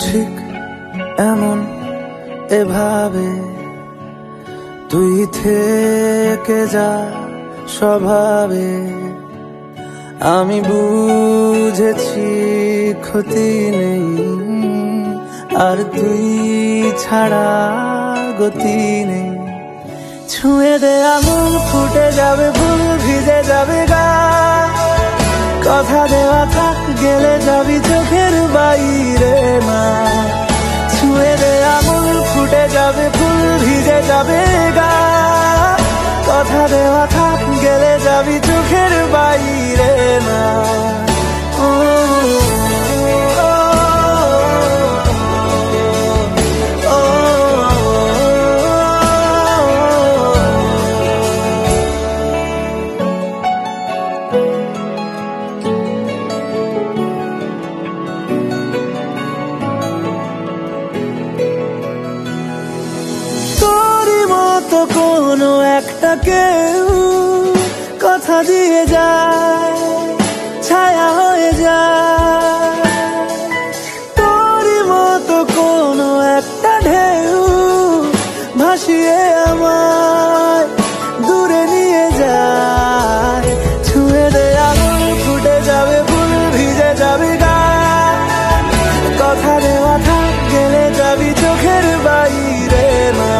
ঠিক এমন এভাবে তুই থেকে যা স্বভাবে। আমি বুঝেছি ক্ষতি নেই, আর তুই ছাড়া গতি নেই। ছুঁয়ে দে আঙুল, ফুটে যাবে ফুল, ভিজে যাবে গা। কথা দেওয়া থাক, গেলে যাবি চোখের বাইরে না। ছুঁয়ে দে আঙুল, ফুটে যাবে ফুল, ভিজে যাবে গা। কথা দেওয়া থাক, গেলে যাবি চোখের বাইরে না। তো কোনো একটা কেউ কথা দিয়ে যায়, ছায়া হয়ে যায়। তোরই মতো কোনো একটা ঢেউ ভাসিয়ে আমায় দূরে নিয়ে যায়। ছুঁয়ে দে আঙুল, ফুটে যাবে ফুল, ভিজে যাবে গা। কথা দেওয়া থাক, গেলে যাবি চোখের বাইরে না।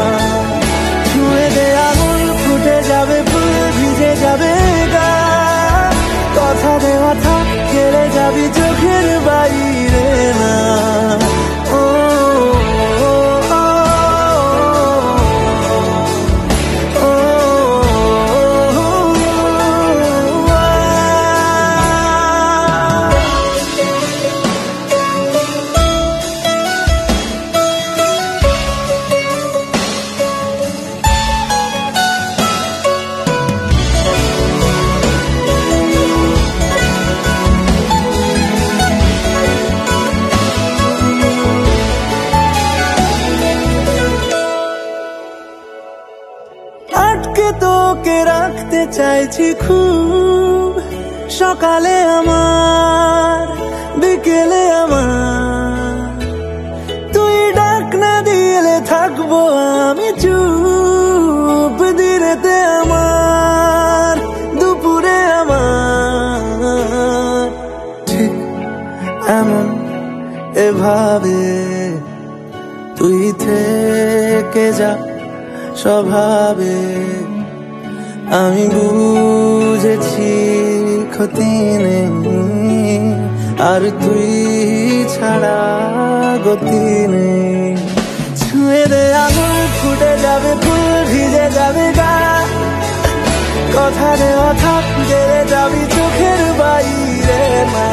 যাবে ফুল, ভিজে যাবে গা। কথা দেওয়া থাক, গেলে যাবি চোখের বাইরে না। আটকে তোকে রাখতে চাইছি খুব, সকালে আমার, বিকেলে আমার। তুই ডাক না দিলে থাকবো আমি চুপ, দিনেতে আমার, দুপুরে আমার। ঠিক এমন এভাবে তুই থেকে যা স্বভাবে। আমি বুঝেছি ক্ষতি নেই, আর তুই ছাড়া গতি নেই। ছুঁয়ে দে আঙুল, ফুটে যাবে ফুল, ভিজে যাবে গা। কথা দেওয়া থাক, গেলে যাবি চোখের বাইরে না।